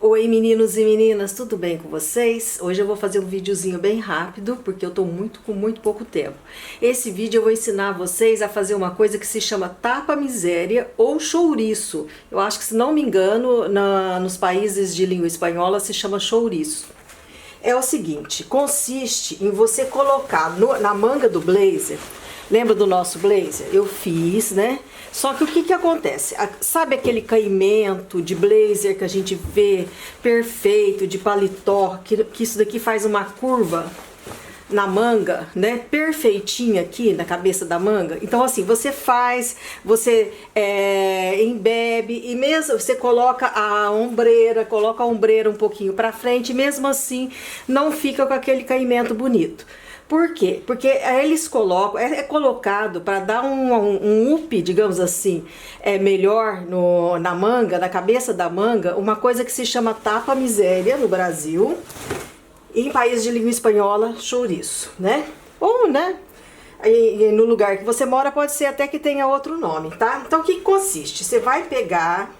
Oi meninos e meninas, tudo bem com vocês? Hoje eu vou fazer um videozinho bem rápido, porque eu tô com muito pouco tempo. Esse vídeo eu vou ensinar vocês a fazer uma coisa que se chama tapa-miséria ou chouriço. Eu acho que, se não me engano, nos países de língua espanhola se chama chouriço. É o seguinte, consiste em você colocar na manga do blazer. Lembra do nosso blazer? Eu fiz, né? Só que o que acontece? Sabe aquele caimento de blazer que a gente vê perfeito, de paletó, que isso daqui faz uma curva na manga, né? Perfeitinha aqui na cabeça da manga. Então assim, você faz, você embebe e mesmo você coloca a ombreira um pouquinho pra frente, e mesmo assim não fica com aquele caimento bonito. Por quê? Porque eles colocam, é colocado para dar um up, digamos assim, melhor na manga, na cabeça da manga, uma coisa que se chama tapa-miséria no Brasil, e em países de língua espanhola, chouriço, né? Ou, né? E no lugar que você mora pode ser até que tenha outro nome, tá? Então o que consiste? Você vai pegar,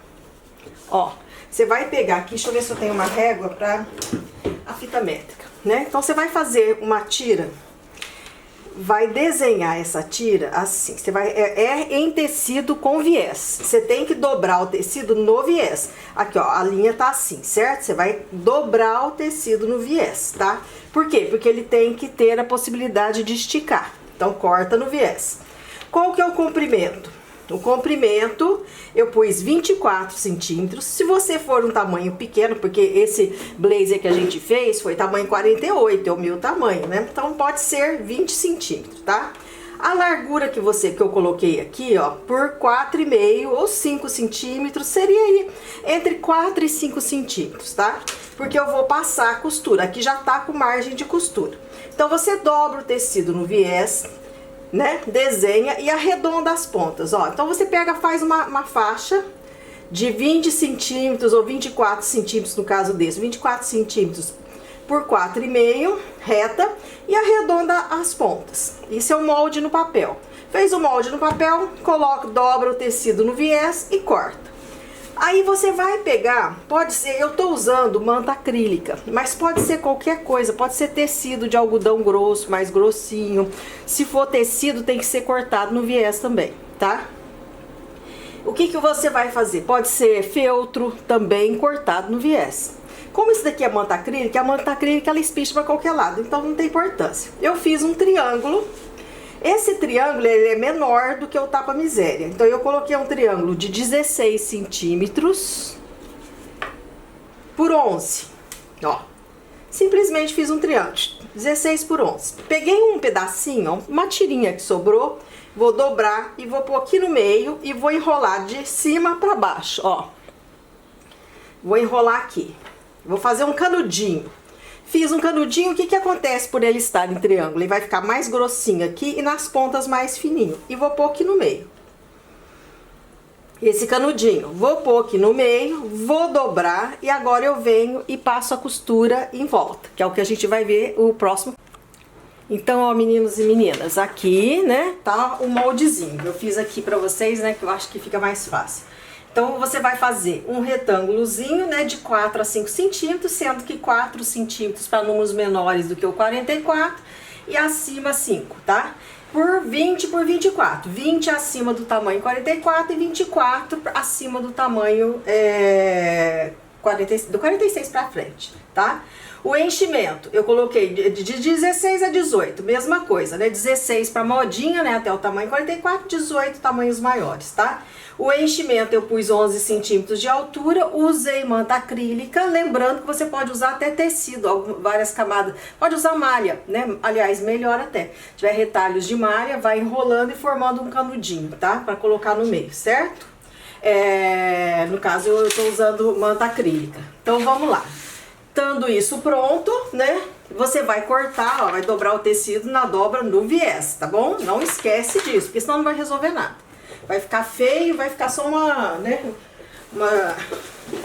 ó, você vai pegar aqui, deixa eu ver se eu tenho uma régua para a fita métrica. Né? Então você vai fazer uma tira, vai desenhar essa tira assim, você vai, em tecido com viés, você tem que dobrar o tecido no viés, aqui ó, a linha tá assim, certo? Você vai dobrar o tecido no viés, tá? Por quê? Porque ele tem que ter a possibilidade de esticar, então corta no viés. Qual que é o comprimento? O comprimento eu pus 24 centímetros, se você for um tamanho pequeno, porque esse blazer que a gente fez foi tamanho 48, é o meu tamanho, né? Então pode ser 20 centímetros, tá? A largura que eu coloquei aqui, ó, por 4,5 ou 5 centímetros, seria aí entre 4 e 5 centímetros, tá? Porque eu vou passar a costura, aqui já tá com margem de costura. Então você dobra o tecido no viés, né, desenha e arredonda as pontas, ó. Então você pega, faz uma faixa de 20 centímetros ou 24 centímetros no caso desse, 24 centímetros por 4,5, reta, e arredonda as pontas. Isso é o molde no papel. Fez o molde no papel, coloca, dobra o tecido no viés e corta. Aí você vai pegar, pode ser, eu tô usando manta acrílica, mas pode ser qualquer coisa, pode ser tecido de algodão grosso, mais grossinho. Se for tecido, tem que ser cortado no viés também, tá? O que você vai fazer? Pode ser feltro também cortado no viés. Como isso daqui é manta acrílica, ela espicha para qualquer lado, então não tem importância. Eu fiz um triângulo. Esse triângulo ele é menor do que o tapa-miséria, então eu coloquei um triângulo de 16 centímetros por 11, ó. Simplesmente fiz um triângulo, 16 por 11. Peguei um pedacinho, ó, uma tirinha que sobrou, vou dobrar e vou pôr aqui no meio e vou enrolar de cima para baixo, ó. Vou enrolar aqui, vou fazer um canudinho. Fiz um canudinho, o que acontece por ele estar em triângulo? Ele vai ficar mais grossinho aqui e nas pontas mais fininho. E vou pôr aqui no meio. Esse canudinho, vou pôr aqui no meio, vou dobrar e agora eu venho e passo a costura em volta, que é o que a gente vai ver o próximo. Então, ó, meninos e meninas, aqui, né, tá o moldezinho. Eu fiz aqui pra vocês, né, que eu acho que fica mais fácil. Então, você vai fazer um retângulozinho, né, de 4 a 5 centímetros, sendo que 4 centímetros para números menores do que o 44 e acima 5, tá? Por 20 por 24. 20 acima do tamanho 44 e 24 acima do tamanho 46 para frente, tá? O enchimento, eu coloquei de 16 a 18, mesma coisa, né? 16 para modinha, né? Até o tamanho 44, 18 tamanhos maiores, tá? O enchimento eu pus 11 centímetros de altura, usei manta acrílica, lembrando que você pode usar até tecido, várias camadas, pode usar malha, né? Aliás, melhor até. Se tiver retalhos de malha, vai enrolando e formando um canudinho, tá? Para colocar no meio, certo? No caso, eu tô usando manta acrílica. Então, vamos lá. Estando isso pronto, né? Você vai cortar, ó, vai dobrar o tecido na dobra no viés, tá bom? Não esquece disso, porque senão não vai resolver nada. Vai ficar feio, vai ficar só uma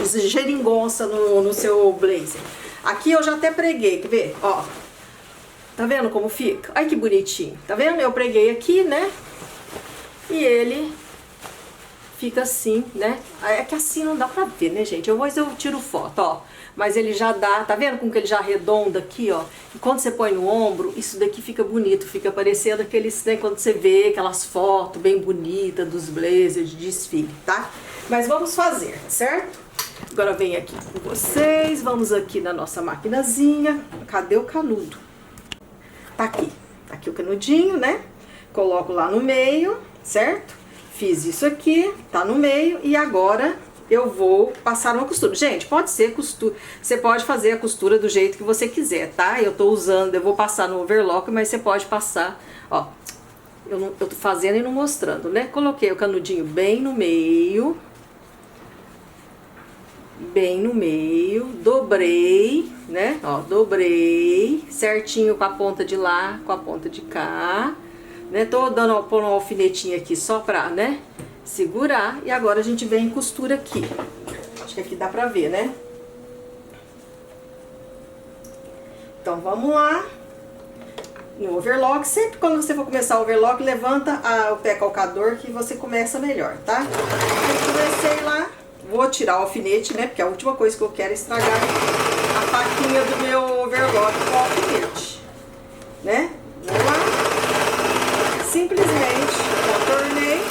geringonça no seu blazer. Aqui eu já até preguei, quer ver? Ó, tá vendo como fica? Ai, que bonitinho, tá vendo? Eu preguei aqui, né? E ele fica assim, né? É que assim não dá pra ver, né, gente? Depois eu tiro foto, ó. Mas ele já dá, tá vendo como que ele já arredonda aqui, ó? E quando você põe no ombro, isso daqui fica bonito, fica parecendo aqueles, né, quando você vê aquelas fotos bem bonitas dos blazers de desfile, tá? Mas vamos fazer, certo? Agora vem aqui com vocês, vamos aqui na nossa maquinazinha. Cadê o canudo? Tá aqui o canudinho, né? Coloco lá no meio, certo? Fiz isso aqui, tá no meio e agora eu vou passar uma costura. Gente, pode ser costura, você pode fazer a costura do jeito que você quiser, tá? Eu tô usando, eu vou passar no overlock, mas você pode passar, ó. Eu tô fazendo e não mostrando, né? Coloquei o canudinho bem no meio, dobrei, né? Ó, dobrei certinho com a ponta de lá, com a ponta de cá, né? Tô dando, pondo uma alfinetinha aqui só pra, né, segurar. E agora a gente vem e costura aqui. Acho que aqui dá pra ver, né? Então vamos lá. No overlock, sempre quando você for começar o overlock, levanta o pé calcador que você começa melhor, tá? Eu comecei lá. Vou tirar o alfinete, né? Porque a última coisa que eu quero é estragar a faquinha do meu overlock com o alfinete, né? Vamos lá. Simplesmente contornei,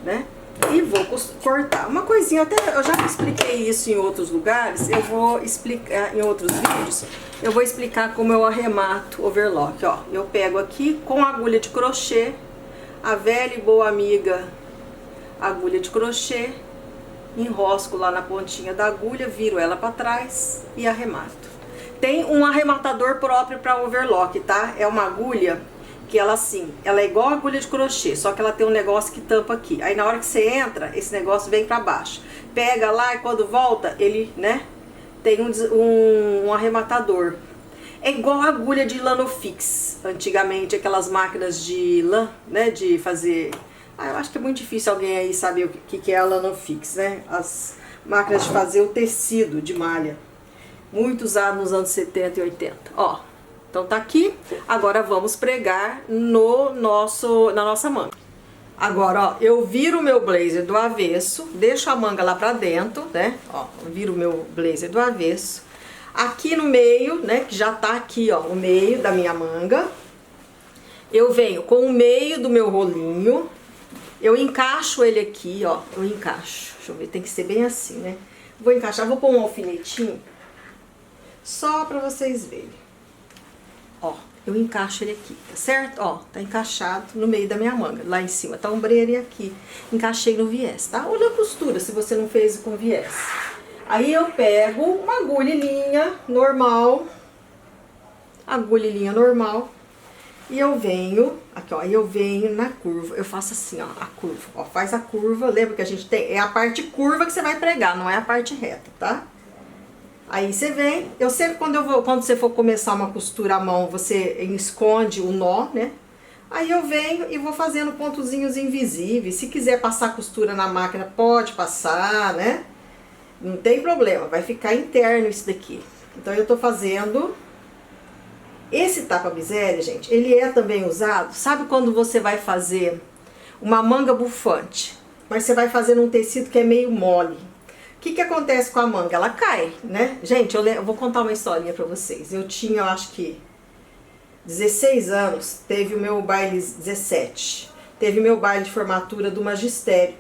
né? E vou cortar. Uma coisinha, até eu já expliquei isso em outros lugares, eu vou explicar em outros vídeos, eu vou explicar como eu arremato o overlock, ó. Eu pego aqui com agulha de crochê, a velha e boa amiga agulha de crochê, enrosco lá na pontinha da agulha, viro ela para trás e arremato. Tem um arrematador próprio para overlock, tá? É uma agulha que ela assim, ela é igual a agulha de crochê, só que ela tem um negócio que tampa aqui. Aí na hora que você entra, esse negócio vem para baixo. Pega lá e quando volta, ele, né, tem um arrematador. É igual a agulha de Lanofix. Antigamente, aquelas máquinas de lã, né, de fazer... eu acho que é muito difícil alguém aí saber o que é a Lanofix, né? As máquinas de fazer o tecido de malha. Muito usado nos anos 70 e 80. Ó, então tá aqui. Agora vamos pregar na nossa manga. Agora, ó, eu viro o meu blazer do avesso, deixo a manga lá pra dentro, né? Ó, viro o meu blazer do avesso. Aqui no meio, né, que já tá aqui, ó, o meio da minha manga. Eu venho com o meio do meu rolinho. Eu encaixo ele aqui, ó, eu encaixo, deixa eu ver, tem que ser bem assim, né? Vou encaixar, vou pôr um alfinetinho, só pra vocês verem. Ó, eu encaixo ele aqui, tá certo? Ó, tá encaixado no meio da minha manga, lá em cima tá a ombreira e aqui, encaixei no viés, tá? Olha a costura, se você não fez com viés. Aí eu pego uma agulhinha normal, e eu venho, aqui ó, eu venho na curva, eu faço assim ó, a curva, ó, faz a curva, lembra que a gente tem, é a parte curva que você vai pregar, não é a parte reta, tá? Aí você vem, eu sempre quando você for começar uma costura à mão, você esconde o nó, né? Aí eu venho e vou fazendo pontozinhos invisíveis, se quiser passar costura na máquina, pode passar, né? Não tem problema, vai ficar interno isso daqui. Então eu tô fazendo... Esse tapa-miséria, gente, ele é também usado, sabe quando você vai fazer uma manga bufante, mas você vai fazer num tecido que é meio mole. O que acontece com a manga? Ela cai, né? Gente, eu vou contar uma historinha pra vocês. Eu tinha, eu acho que 16 anos, teve o meu baile, 17, teve meu baile de formatura do magistério.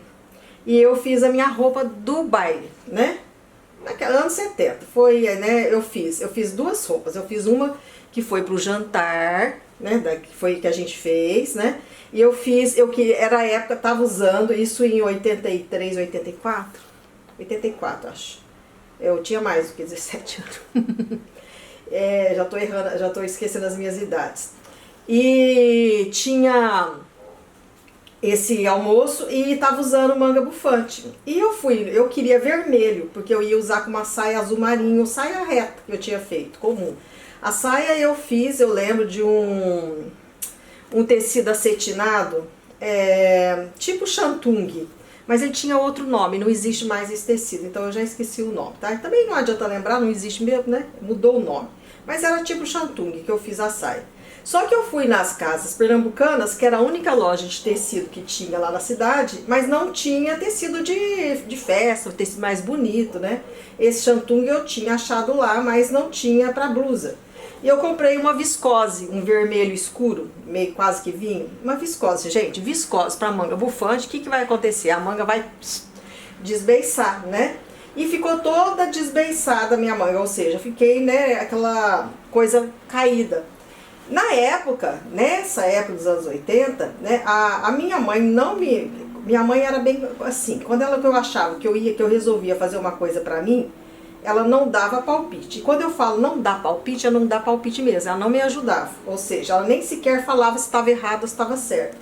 E eu fiz a minha roupa do baile, né? Naquela anos 70, foi, né, eu fiz duas roupas. Eu fiz uma que foi pro jantar, né, que foi que a gente fez, né? E eu fiz, que era a época, tava usando isso em 83, 84, acho. Eu tinha mais do que 17 anos. Já tô errando, já tô esquecendo as minhas idades. E tinha esse almoço e tava usando manga bufante. E eu queria vermelho, porque eu ia usar com uma saia azul marinho, saia reta que eu tinha feito, comum. A saia eu fiz, eu lembro de um tecido acetinado, tipo shantung, mas ele tinha outro nome, não existe mais esse tecido, então eu já esqueci o nome, tá? Também não adianta lembrar, não existe mesmo, né? Mudou o nome. Mas era tipo shantung que eu fiz a saia. Só que eu fui nas casas pernambucanas, que era a única loja de tecido que tinha lá na cidade, mas não tinha tecido de festa, tecido mais bonito, né? Esse shantung eu tinha achado lá, mas não tinha para blusa. E eu comprei uma viscose, um vermelho escuro, meio quase que vinho. Uma viscose, gente, viscose para manga bufante, o que vai acontecer? A manga vai desbeiçar, né? E ficou toda desbeiçada a minha manga, ou seja, fiquei, né, aquela coisa caída. Na época, nessa época dos anos 80, né, a minha mãe não me... Minha mãe era bem assim, quando eu achava que eu resolvia fazer uma coisa pra mim, ela não dava palpite. E quando eu falo não dá palpite, ela não dá palpite mesmo, ela não me ajudava. Ou seja, ela nem sequer falava se estava errado ou se estava certo.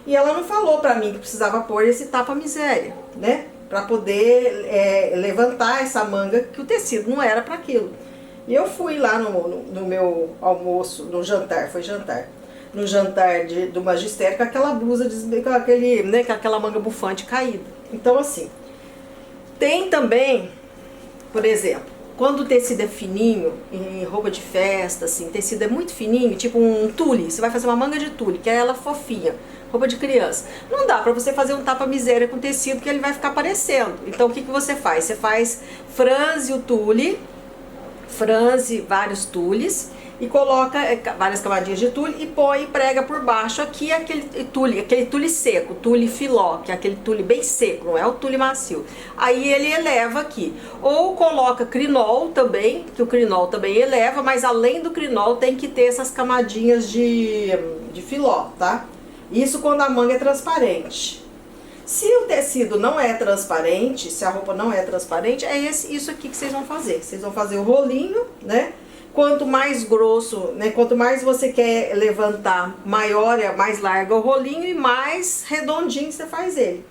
E ela não falou pra mim que precisava pôr esse tapa-miséria, né? Pra poder levantar essa manga, que o tecido não era para aquilo. E eu fui lá no meu almoço, no jantar, foi jantar. No jantar do magistério com aquela blusa, com aquela manga bufante caída. Então assim, tem também, por exemplo, quando o tecido é fininho, em roupa de festa, assim, tecido é muito fininho, tipo um tule, você vai fazer uma manga de tule, que é ela fofinha, roupa de criança. Não dá pra você fazer um tapa-miséria com tecido que ele vai ficar aparecendo. Então o que você faz? Você franze o tule, franze vários tules e coloca várias camadinhas de tule e põe e prega por baixo aqui aquele tule seco, tule filó, que é aquele tule bem seco, não é o tule macio. Aí ele eleva aqui. Ou coloca crinol também, que o crinol também eleva, mas além do crinol tem que ter essas camadinhas de filó, tá? Isso quando a manga é transparente. Se o tecido não é transparente, se a roupa não é transparente, é isso aqui que vocês vão fazer. Vocês vão fazer o rolinho, né? Quanto mais grosso, né? Quanto mais você quer levantar, maior e mais largo o rolinho e mais redondinho você faz ele.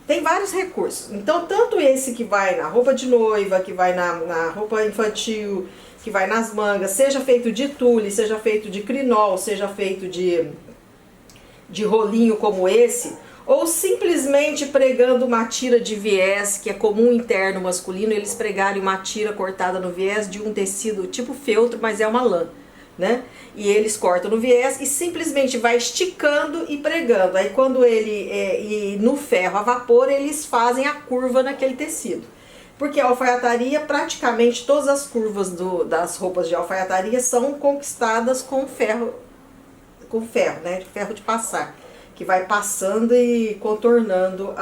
Tem vários recursos. Então, tanto esse que vai na roupa de noiva, que vai na roupa infantil, que vai nas mangas, seja feito de tule, seja feito de crinol, seja feito de rolinho como esse, ou simplesmente pregando uma tira de viés, que é comum interno masculino, eles pregarem uma tira cortada no viés de um tecido tipo feltro, mas é uma lã, né? E eles cortam no viés e simplesmente vai esticando e pregando. Aí quando e no ferro a vapor, eles fazem a curva naquele tecido. Porque a alfaiataria, praticamente todas as curvas das roupas de alfaiataria são conquistadas com ferro, né? Ferro de passar, que vai passando e contornando,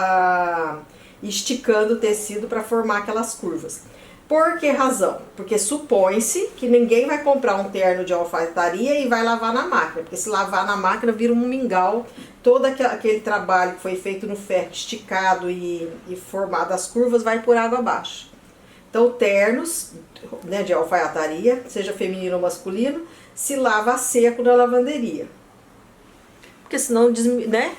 esticando o tecido para formar aquelas curvas. Por que razão? Porque supõe-se que ninguém vai comprar um terno de alfaiataria e vai lavar na máquina, porque se lavar na máquina vira um mingau, todo aquele trabalho que foi feito no ferro, esticado e formado as curvas, vai por água abaixo. Então ternos, né, de alfaiataria, seja feminino ou masculino, se lava a seco na lavanderia. Porque senão, né,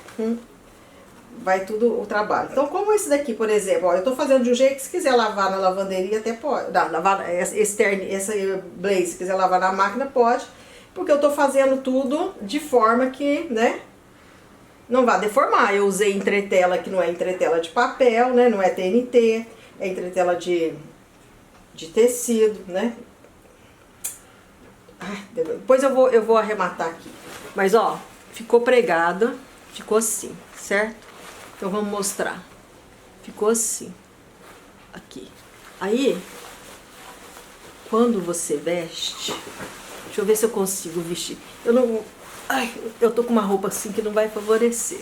vai tudo o trabalho. Então, como esse daqui, por exemplo, ó, eu tô fazendo de um jeito que se quiser lavar na lavanderia até pode. Lavar essa blazer, se quiser lavar na máquina, pode. Porque eu tô fazendo tudo de forma que, né, não vá deformar. Eu usei entretela que não é entretela de papel, né, não é TNT, é entretela de tecido, né. Ai, depois eu vou arrematar aqui. Mas, ó, ficou pregada, ficou assim, certo? Então vamos mostrar. Ficou assim, aqui. Aí, quando você veste, deixa eu ver se eu consigo vestir. Eu não, ai, eu tô com uma roupa assim que não vai favorecer.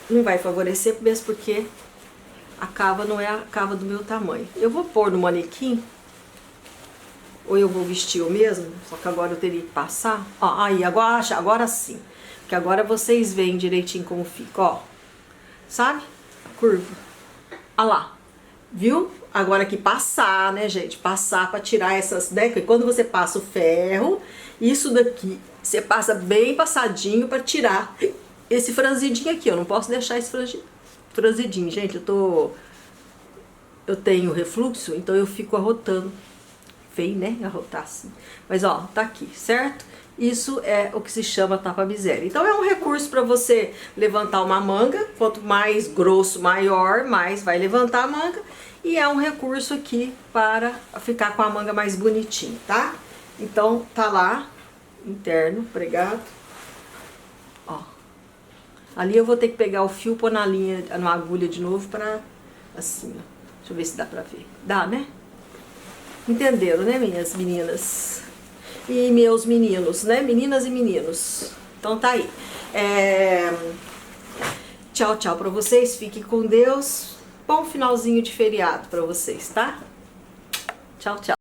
Não vai favorecer mesmo porque a cava não é a cava do meu tamanho. Eu vou pôr no manequim. Ou eu vou vestir eu mesmo, só que agora eu teria que passar. Ó, aí, agora sim. Porque agora vocês veem direitinho como fica, ó. Sabe? Curva. Olha lá. Viu? Agora que passar, né, gente? Passar pra tirar essas, né? Porque quando você passa o ferro, isso daqui, você passa bem passadinho pra tirar esse franzidinho aqui. Eu não posso deixar esse franzidinho, gente. Eu tenho refluxo, então eu fico arrotando. Feio, né? Arrotar assim. Mas, ó, tá aqui, certo? Isso é o que se chama tapa-miséria. Então, é um recurso para você levantar uma manga. Quanto mais grosso, maior, mais vai levantar a manga. E é um recurso aqui para ficar com a manga mais bonitinha, tá? Então, tá lá, interno, pregado. Ó. Ali eu vou ter que pegar o fio, pôr na linha, na agulha de novo pra, assim, ó. Deixa eu ver se dá pra ver. Dá, né? Entenderam, né, minhas meninas? E meus meninos, né? Meninas e meninos. Então tá aí. Tchau, tchau pra vocês. Fiquem com Deus. Bom finalzinho de feriado pra vocês, tá? Tchau, tchau.